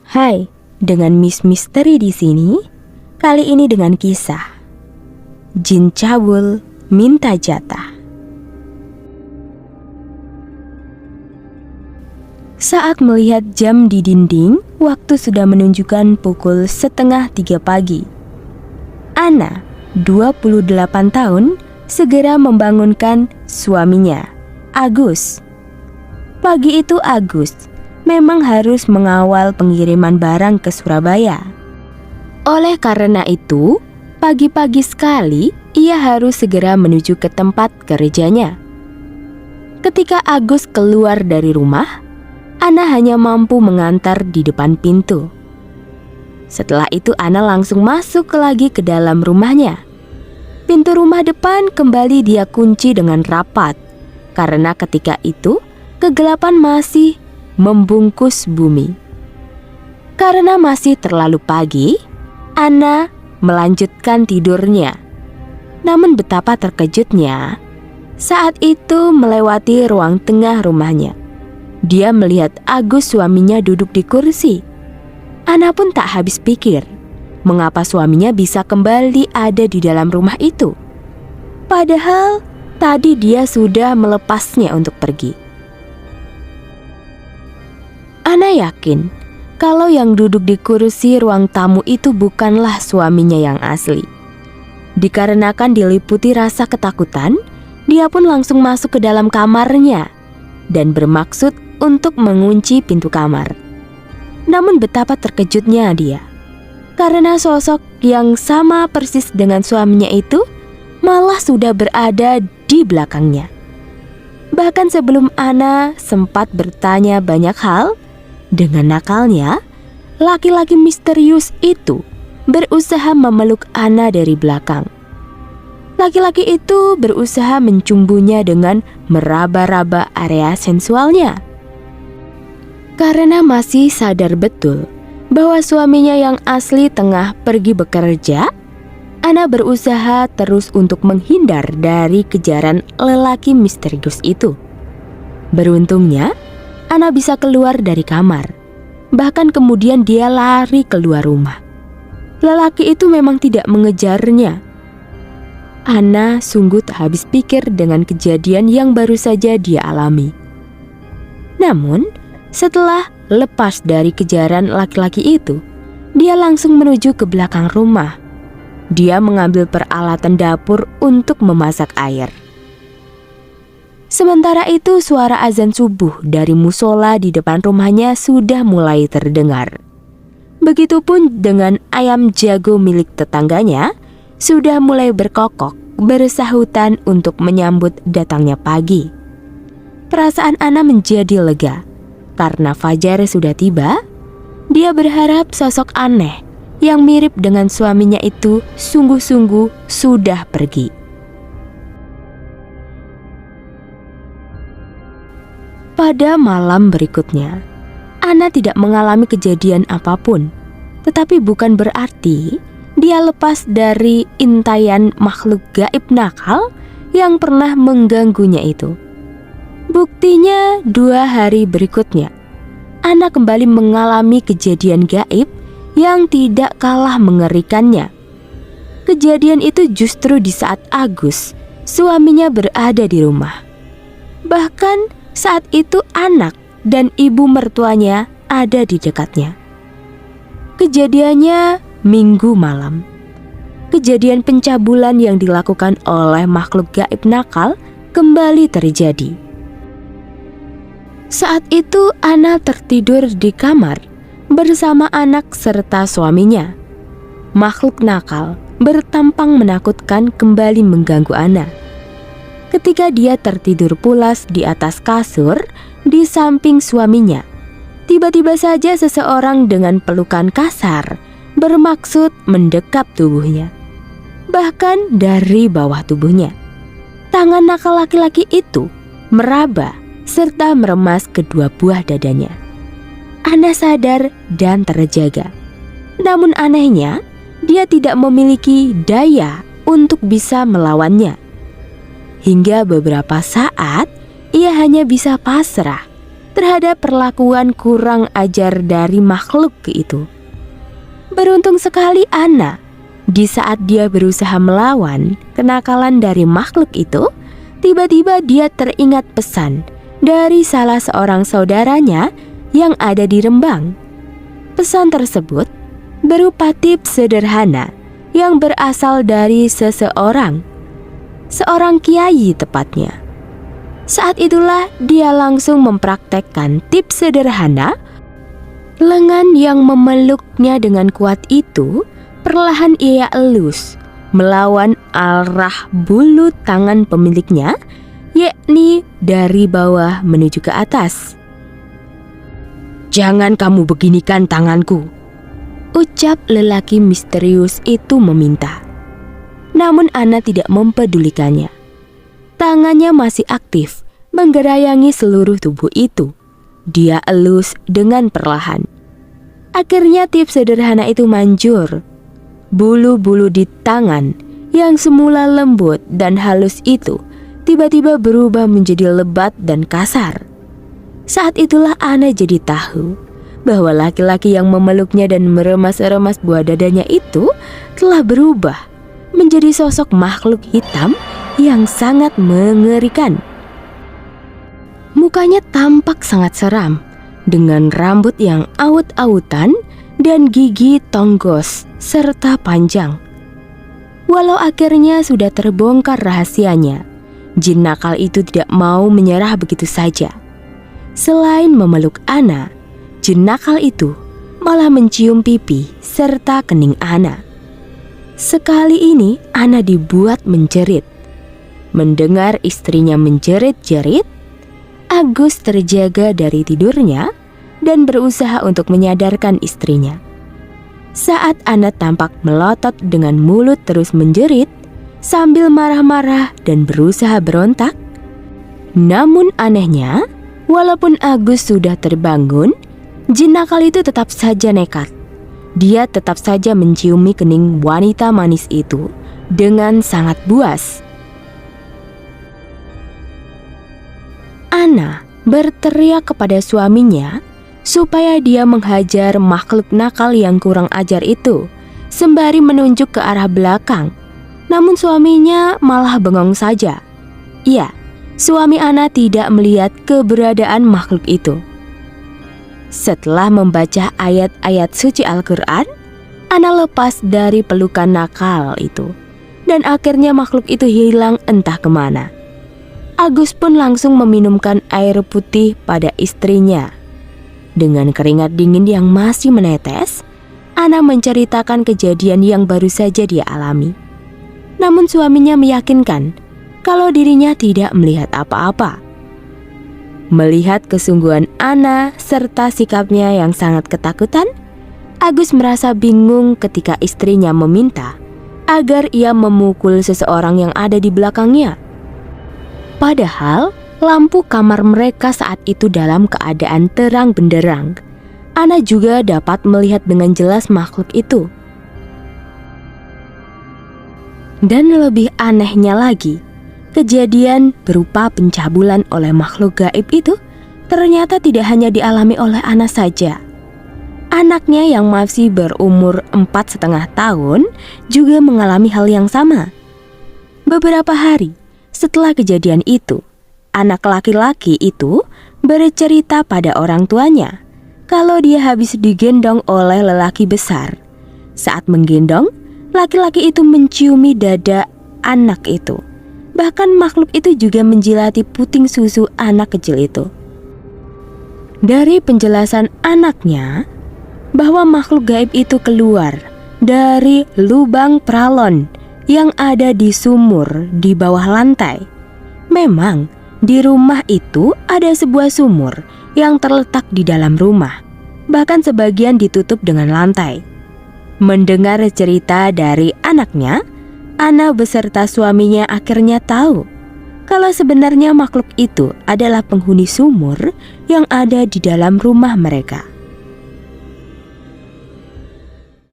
Hai, dengan Miss Misteri di sini. Kali ini dengan kisah Jin Cabul Minta Jatah. Saat melihat jam di dinding, waktu sudah menunjukkan pukul 2:30 pagi. Ana, 28 tahun, segera membangunkan suaminya, Agus. Pagi itu Agus memang harus mengawal pengiriman barang ke Surabaya. Oleh karena itu, pagi-pagi sekali ia harus segera menuju ke tempat kerjanya. Ketika Agus keluar dari rumah, Ana hanya mampu mengantar di depan pintu. Setelah itu Ana langsung masuk lagi ke dalam rumahnya. Pintu rumah depan kembali dia kunci dengan rapat, karena ketika itu kegelapan masih membungkus bumi. Karena masih terlalu pagi, Ana melanjutkan tidurnya. Namun betapa terkejutnya, saat itu melewati ruang tengah rumahnya, dia melihat Agus suaminya duduk di kursi. Ana pun tak habis pikir, mengapa suaminya bisa kembali ada di dalam rumah itu. Padahal tadi dia sudah melepasnya untuk pergi. Ana yakin kalau yang duduk di kursi ruang tamu itu bukanlah suaminya yang asli. Dikarenakan diliputi rasa ketakutan, dia pun langsung masuk ke dalam kamarnya dan bermaksud untuk mengunci pintu kamar. Namun betapa terkejutnya dia, karena sosok yang sama persis dengan suaminya itu malah sudah berada di belakangnya. Bahkan sebelum Ana sempat bertanya banyak hal, dengan nakalnya, laki-laki misterius itu berusaha memeluk Ana dari belakang. Laki-laki itu berusaha mencumbunya dengan meraba-raba area sensualnya. Karena masih sadar betul bahwa suaminya yang asli tengah pergi bekerja, Ana berusaha terus untuk menghindar dari kejaran lelaki misterius itu. Beruntungnya, Ana bisa keluar dari kamar. Bahkan kemudian dia lari keluar rumah. Lelaki itu memang tidak mengejarnya. Ana sungguh tak habis pikir dengan kejadian yang baru saja dia alami. Namun, setelah lepas dari kejaran laki-laki itu, dia langsung menuju ke belakang rumah. Dia mengambil peralatan dapur untuk memasak air. Sementara itu suara azan subuh dari musola di depan rumahnya sudah mulai terdengar. Begitupun dengan ayam jago milik tetangganya sudah mulai berkokok bersahutan untuk menyambut datangnya pagi. Perasaan Ana menjadi lega karena fajar sudah tiba. Dia berharap sosok aneh yang mirip dengan suaminya itu sungguh-sungguh sudah pergi. Pada malam berikutnya, Ana tidak mengalami kejadian apapun. Tetapi bukan berarti dia lepas dari intaian makhluk gaib nakal yang pernah mengganggunya itu. Buktinya 2 hari berikutnya, Ana kembali mengalami kejadian gaib yang tidak kalah mengerikannya. Kejadian itu justru di saat Agus, suaminya, berada di rumah. Bahkan saat itu anak dan ibu mertuanya ada di dekatnya. Kejadiannya Minggu malam. Kejadian pencabulan yang dilakukan oleh makhluk gaib nakal kembali terjadi. Saat itu Ana tertidur di kamar bersama anak serta suaminya. Makhluk nakal bertampang menakutkan kembali mengganggu Ana. Ketika dia tertidur pulas di atas kasur di samping suaminya, tiba-tiba saja seseorang dengan pelukan kasar bermaksud mendekap tubuhnya. Bahkan dari bawah tubuhnya, tangan nakal laki-laki itu meraba serta meremas kedua buah dadanya. Ana sadar dan terjaga. Namun anehnya, dia tidak memiliki daya untuk bisa melawannya. Hingga beberapa saat ia hanya bisa pasrah terhadap perlakuan kurang ajar dari makhluk itu. Beruntung sekali Anna, di saat dia berusaha melawan kenakalan dari makhluk itu, tiba-tiba dia teringat pesan dari salah seorang saudaranya yang ada di Rembang. Pesan tersebut berupa tips sederhana yang berasal dari seorang kiai tepatnya. Saat itulah dia langsung mempraktekkan tips sederhana. Lengan yang memeluknya dengan kuat itu perlahan ia elus melawan arah bulu tangan pemiliknya, yakni dari bawah menuju ke atas. "Jangan kamu beginikan tanganku," ucap lelaki misterius itu meminta. Namun Anna tidak mempedulikannya. Tangannya masih aktif menggerayangi seluruh tubuh itu. Dia elus dengan perlahan. Akhirnya tips sederhana itu manjur. Bulu-bulu di tangan yang semula lembut dan halus itu tiba-tiba berubah menjadi lebat dan kasar. Saat itulah Anna jadi tahu bahwa laki-laki yang memeluknya dan meremas-remas buah dadanya itu telah berubah menjadi sosok makhluk hitam yang sangat mengerikan. Mukanya tampak sangat seram, dengan rambut yang awut-awutan dan gigi tonggos serta panjang. Walau akhirnya sudah terbongkar rahasianya, jin nakal itu tidak mau menyerah begitu saja. Selain memeluk Anna, jin nakal itu malah mencium pipi serta kening Anna. Sekali ini Anna dibuat menjerit. Mendengar istrinya menjerit-jerit, Agus terjaga dari tidurnya dan berusaha untuk menyadarkan istrinya. Saat Anna tampak melotot dengan mulut terus menjerit sambil marah-marah dan berusaha berontak. Namun anehnya, walaupun Agus sudah terbangun, jin nakal itu tetap saja nekat. Dia tetap saja menciumi kening wanita manis itu dengan sangat buas. Anna berteriak kepada suaminya supaya dia menghajar makhluk nakal yang kurang ajar itu, sembari menunjuk ke arah belakang. Namun suaminya malah bengong saja. Iya, suami Anna tidak melihat keberadaan makhluk itu. Setelah membaca ayat-ayat suci Al-Quran, Anna lepas dari pelukan nakal itu, dan akhirnya makhluk itu hilang entah kemana. Agus pun langsung meminumkan air putih pada istrinya. Dengan keringat dingin yang masih menetes, Anna menceritakan kejadian yang baru saja dia alami. Namun suaminya meyakinkan kalau dirinya tidak melihat apa-apa. Melihat kesungguhan Anna serta sikapnya yang sangat ketakutan, Agus merasa bingung ketika istrinya meminta agar ia memukul seseorang yang ada di belakangnya. Padahal lampu kamar mereka saat itu dalam keadaan terang benderang. Anna juga dapat melihat dengan jelas makhluk itu. Dan lebih anehnya lagi, kejadian berupa pencabulan oleh makhluk gaib itu ternyata tidak hanya dialami oleh Anna saja. Anaknya yang masih berumur 4,5 tahun juga mengalami hal yang sama. Beberapa hari setelah kejadian itu, anak laki-laki itu bercerita pada orang tuanya kalau dia habis digendong oleh lelaki besar. Saat menggendong, laki-laki itu menciumi dada anak itu. Bahkan makhluk itu juga menjilati puting susu anak kecil itu. Dari penjelasan anaknya, bahwa makhluk gaib itu keluar dari lubang pralon yang ada di sumur di bawah lantai. Memang di rumah itu ada sebuah sumur yang terletak di dalam rumah, bahkan sebagian ditutup dengan lantai. Mendengar cerita dari anaknya, Anna beserta suaminya akhirnya tahu kalau sebenarnya makhluk itu adalah penghuni sumur yang ada di dalam rumah mereka.